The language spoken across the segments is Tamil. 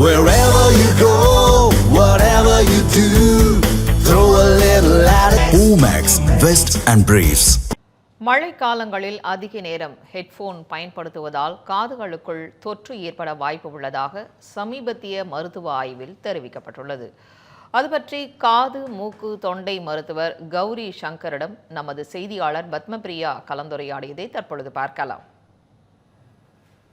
Wherever you go, whatever you do, throw a little at it. Omax, Vest and Briefs. மழைக்காலங்களில் அதிக நேரம் ஹெட்போன் பயன்படுத்துவதால் காதுகளுக்குள் தொற்று ஏற்பட வாய்ப்பு உள்ளதாக சமீபத்திய மருத்துவ ஆய்வில் தெரிவிக்கப்பட்டுள்ளது. அது பற்றி காது, மூக்கு, தொண்டை மருத்துவர் கௌரி சங்கரிடம் நமது செய்தியாளர் பத்மபிரியா கலந்துரையாடியதை தற்பொழுது பார்க்கலாம்.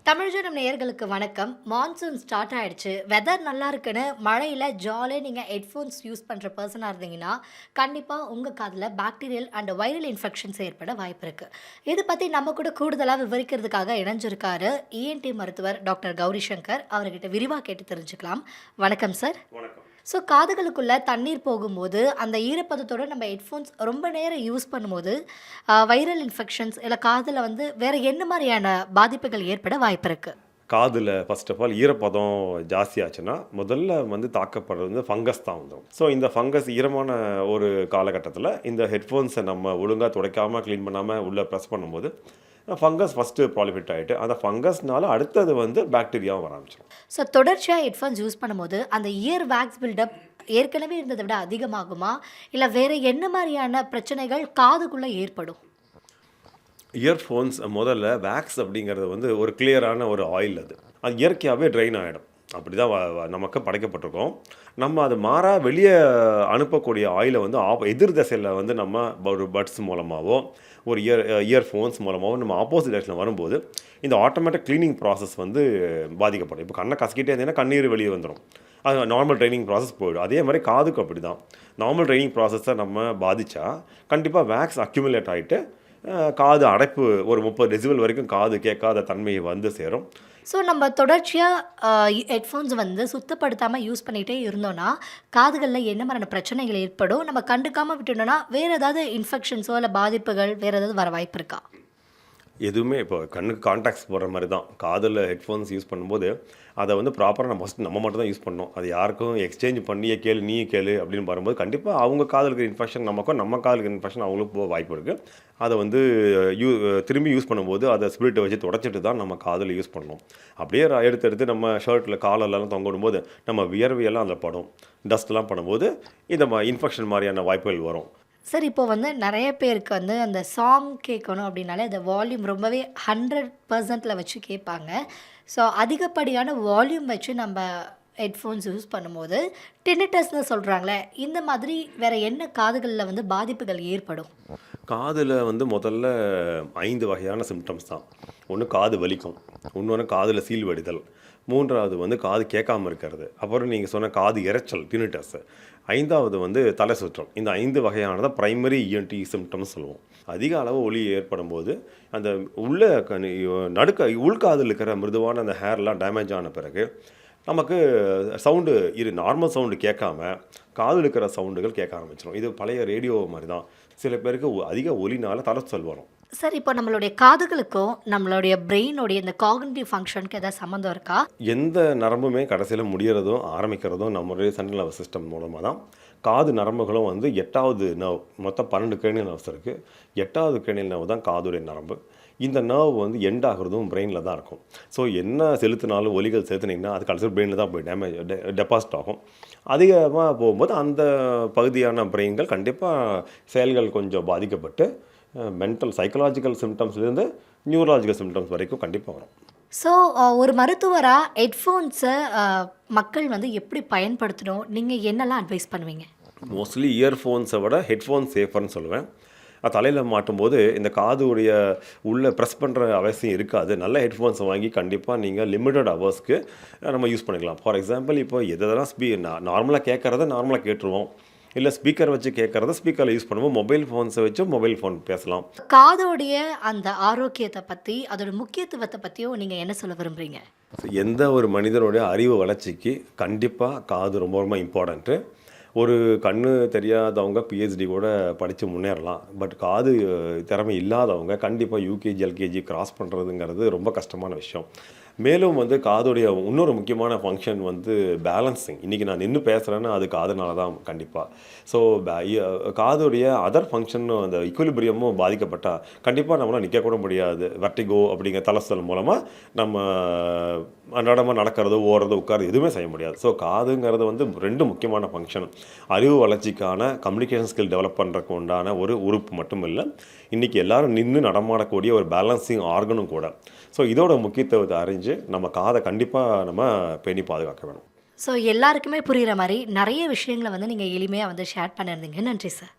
தமிழ்ஜனம் நேயர்களுக்கு வணக்கம். மான்சூன் ஸ்டார்ட் ஆகிடுச்சு. வெதர் நல்லா இருக்குன்னு மழையில் ஜாலியாக நீங்கள் ஹெட்ஃபோன்ஸ் யூஸ் பண்ணுற பர்சனாக இருந்தீங்கன்னா கண்டிப்பாக உங்கள் காதில் பாக்டீரியல் அண்ட் வைரல் இன்ஃபெக்ஷன்ஸ் ஏற்பட வாய்ப்பு இருக்குது. இது பற்றி நம்ம கூட கூடுதலாக விவரிக்கிறதுக்காக இணைஞ்சிருக்காரு இஎன்டி மருத்துவர் டாக்டர் கௌரி சங்கர். அவர்கிட்ட விரிவாக கேட்டு தெரிஞ்சுக்கலாம். வணக்கம் சார். வணக்கம். ஸோ காதுகளுக்குள்ளே தண்ணீர் போகும்போது அந்த ஈரப்பதத்தோடு நம்ம ஹெட்ஃபோன்ஸ் ரொம்ப நேரம் யூஸ் பண்ணும்போது வைரல் இன்ஃபெக்ஷன்ஸ் இல்லை காதில் வேறு என்ன மாதிரியான பாதிப்புகள் ஏற்பட வாய்ப்பு இருக்குது? காதில் ஃபர்ஸ்ட் ஆஃப் ஆல் ஈரப்பதம் ஜாஸ்தியாச்சுன்னா முதல்ல தாக்கப்படுறது ஃபங்கஸ் தான் வந்துடும். ஸோ இந்த ஃபங்கஸ் ஈரமான ஒரு காலகட்டத்தில் இந்த ஹெட்ஃபோன்ஸை நம்ம ஒழுங்காக துடைக்காமல் க்ளீன் பண்ணாமல் உள்ளே ப்ரெஸ் பண்ணும்போது ஃபங்கஸ் ஃபஸ்ட்டு ப்ராலிஃபிட் ஆகிட்டு அந்த ஃபங்கஸ்னால அடுத்தது பாக்டீரியாவும் வர ஆரம்பிச்சிடும். ஸோ தொடர்ச்சியாக ஹெட்ஃபோன்ஸ் யூஸ் பண்ணும்போது அந்த இயர் வேக்ஸ் பில்டப் ஏற்கனவே இருந்ததை விட அதிகமாகுமா, இல்லை வேறு என்ன மாதிரியான பிரச்சனைகள் காதுக்குள்ளே ஏற்படும்? இயர்ஃபோன்ஸ் முதல்ல வேக்ஸ் அப்படிங்கிறது ஒரு கிளியரான ஒரு ஆயில். அது இயற்கையாகவே ட்ரைன் ஆகிடும். அப்படி தான் நமக்கு படைக்கப்பட்டிருக்கோம். நம்ம அது வெளியே அனுப்பக்கூடிய ஆயிலை எதிர் திசையில் நம்ம ஒரு பட்ஸ் மூலமாகவோ ஒரு இயர்ஃபோன்ஸ் மூலமாகவோ நம்ம ஆப்போசிட் டைரக்ஷனில் வரும்போது இந்த ஆட்டோமேட்டிக் க்ளீனிங் ப்ராசஸ் பாதிக்கப்படும். இப்போ கண்ணை கசக்கிட்டே இருந்தீங்கன்னா கண்ணீர் வெளியே வந்துடும். அது நார்மல் ட்ரைனிங் ப்ராசஸ் போயிடும். அதே மாதிரி காதுக்கு அப்படி தான். நார்மல் ட்ரைனிங் ப்ராசஸை நம்ம பாதித்தா கண்டிப்பாக வேக்ஸ் அக்யூமுலேட் ஆகிட்டு காது அடைப்பு ஒரு 30 டெசிபல் வரைக்கும் காது கேட்காத தன்மையை சேரும். ஸோ நம்ம தொடர்ச்சியாக ஹெட்ஃபோன்ஸ் சுத்தப்படுத்தாமல் யூஸ் பண்ணிகிட்டே இருந்தோன்னா காதுகளில் என்ன மாதிரியான பிரச்சனைகள் ஏற்படும்? நம்ம கண்டுக்காமல் விட்டுட்டோன்னா வேறு ஏதாவது இன்ஃபெக்ஷன்ஸோ இல்லை பாதிப்புகள் வேறு ஏதாவது வர வாய்ப்பு இருக்கா? எதுவுமே இப்போ கண்ணுக்கு கான்டாக்ட்ஸ் போடுற மாதிரி தான். காதில் ஹெட்ஃபோன்ஸ் யூஸ் பண்ணும்போது அதை ப்ராப்பராக நம்ம மட்டும் தான் யூஸ் பண்ணோம். அது யாருக்கும் எக்ஸ்சேஞ்ச் பண்ணியே கேளு நீயே கேளு அப்படின்னு வரும்போது கண்டிப்பாக அவங்க காதலுக்கு இன்ஃபெக்ஷன் நமக்கும் நம்ம காதலுக்கு இன்ஃபெக்ஷன் அவங்களுக்கு போக வாய்ப்பு இருக்குது. அதை திரும்பி யூஸ் பண்ணும்போது அதை ஸ்பிரிட்டை வச்சு தொடச்சிட்டு தான் நம்ம காதில் யூஸ் பண்ணணும். அப்படியே எடுத்து நம்ம ஷர்ட்டில் காலெல்லாம் தொங்க விடும்போது நம்ம வியர்வையெல்லாம் அதில் படும். டஸ்ட்லாம் பண்ணும்போது இந்த இன்ஃபெக்ஷன் மாதிரியான வாய்ப்புகள் வரும். சார், இப்போது நிறைய பேருக்கு அந்த சாங் கேட்கணும் அப்படின்னாலே அந்த வால்யூம் ரொம்பவே 100% வச்சு கேட்பாங்க. ஸோ அதிகப்படியான வால்யூம் வச்சு நம்ம ஹெட்ஃபோன்ஸ் யூஸ் பண்ணும்போது டினிட்டஸ்னு சொல்கிறாங்களே, இந்த மாதிரி வேறு என்ன காதுகளில் பாதிப்புகள் ஏற்படும்? காதில் முதல்ல 5 வகையான சிம்டம்ஸ் தான். ஒன்று காது வலிக்கும், இன்னொன்று காதில் சீல் வடிதல், மூன்றாவது காது கேட்காமல் இருக்கிறது, அப்புறம் நீங்கள் சொன்ன காது இரைச்சல் டினிட்டஸ், ஐந்தாவது தலை சுற்றம். இந்த 5 வகையானதை ப்ரைமரி இஎன்டி சிம்டம்ஸ் சொல்லுவோம். அதிக அளவு ஒலி ஏற்படும் போது அந்த உள்காதில் இருக்கிற மிருதுவான அந்த ஹேர்லாம் டேமேஜ் ஆன பிறகு நமக்கு நார்மல் சவுண்டு கேட்காம காதில் இருக்கிற சவுண்டுகள் கேட்க ஆரம்பிச்சிடும். இது பழைய ரேடியோ மாதிரி தான். சில பேருக்கு அதிக ஒலினால் தலைச்சல் வரும். சார், இப்போ நம்மளுடைய காதுகளுக்கும் நம்மளுடைய பிரெயினுடைய இந்த காக்னிட்டிவ் ஃபங்க்ஷனுக்கு ஏதாவது சம்மந்தம் இருக்கா? எந்த நரம்புமே கடைசியில் முடிகிறதும் ஆரம்பிக்கிறதும் நம்மளுடைய சென்ட்ரல் நர்வஸ் சிஸ்டம் மூலமாக தான். காது நரம்புகளும் 8வது நர்வ், மொத்தம் 12 கிரேனியல் நர்வ்ஸ் இருக்குது. 8வது கிரேனியல் நர்வ் தான் காதுடைய நரம்பு. இந்த நர்வ் எண்ட் ஆகிறதும் பிரெயினில் தான் இருக்கும். ஸோ என்ன செலுத்தினாலும் ஒலிகள் செலுத்தினீங்கன்னா அது கடைசியில் பிரெயினில் தான் போய் டெபாசிட் ஆகும். அதிகமாக போகும்போது அந்த பகுதியான பிரெயின்கள் கண்டிப்பாக செயல்கள் கொஞ்சம் பாதிக்கப்பட்டு சைக்கலாஜிக்கல் சிம்டம்ஸ்லேருந்து நியூரலாஜிக்கல் சிம்டம்ஸ் வரைக்கும் கண்டிப்பாக வரும். ஸோ ஒரு மருத்துவராக ஹெட்ஃபோன்ஸை மக்கள் எப்படி பயன்படுத்தணும், நீங்கள் என்னெல்லாம் அட்வைஸ் பண்ணுவீங்க? மோஸ்ட்லி இயர்ஃபோன்ஸை விட ஹெட்ஃபோன் சேஃபர்னு சொல்லுவேன். தலையில் மாட்டும்போது இந்த காதுடைய உள்ளே ப்ரெஸ் பண்ணுற அவசியம் இருக்காது. நல்ல ஹெட்ஃபோன்ஸை வாங்கி கண்டிப்பாக நீங்கள் லிமிட்டட் ஹவர்ஸ்க்கு நம்ம யூஸ் பண்ணிக்கலாம். ஃபார் எக்ஸாம்பிள், இப்போ எதெல்லாம் நார்மலாக கேட்குறத நார்மலாக கேட்டுருவோம், இல்லை ஸ்பீக்கர் வச்சு கேட்குறத ஸ்பீக்கரில் யூஸ் பண்ணுவோம், மொபைல் ஃபோன்ஸை வச்சு மொபைல் ஃபோன் பேசலாம். காதோடைய அந்த ஆரோக்கியத்தை பற்றி, அதோட முக்கியத்துவத்தை பற்றியும் நீங்கள் என்ன சொல்ல விரும்புகிறீங்க? எந்த ஒரு மனிதனுடைய அறிவு வளர்ச்சிக்கு கண்டிப்பாக காது ரொம்ப ரொம்ப இம்பார்ட்டண்ட்டு. ஒரு கண்ணு தெரியாதவங்க பிஹெச்டி கூட படித்து முன்னேறலாம். பட் காது திறமை இல்லாதவங்க கண்டிப்பாக யூகேஜி எல்கேஜி கிராஸ் பண்ணுறதுங்கிறது ரொம்ப கஷ்டமான விஷயம். மேலும் வந்து காதுடைய இன்னொரு முக்கியமான ஃபங்க்ஷன் வந்து பேலன்சிங். இன்றைக்கி நான் நின்று பேசுகிறேன்னா அது காதுனால தான் கண்டிப்பாக. ஸோ காதுடைய அதர் ஃபங்க்ஷன் அந்த இக்குலிபிரியமும் பாதிக்கப்பட்டால் கண்டிப்பாக நம்மளால் நிற்கக்கூட முடியாது. வெர்டிகோ அப்படிங்கிற தலசல் மூலமாக நம்ம அன்றாடமாக நடக்கிறது, ஓடுறது, உட்கார்றது எதுவுமே செய்ய முடியாது. ஸோ காதுங்கிறது வந்து 2 முக்கியமான ஃபங்க்ஷன். அறிவு வளர்ச்சிக்கான கம்யூனிகேஷன் ஸ்கில் டெவலப் பண்ணுறதுக்கு உண்டான ஒரு உறுப்பு மட்டும் இல்லை, இன்றைக்கி எல்லோரும் நின்று நடமாடக்கூடிய ஒரு பேலன்சிங் ஆர்கனும் கூட. ஸோ இதோட முக்கியத்துவத்தை அறிஞ்சு நம்ம காதை கண்டிப்பாக நம்ம பேணி பாதுகாக்க வேணும். ஸோ எல்லாருக்குமே புரிகிற மாதிரி நிறைய விஷயங்களை வந்து நீங்கள் எளிமையாக வந்து ஷேர் பண்ணியிருந்தீங்க. நன்றி சார்.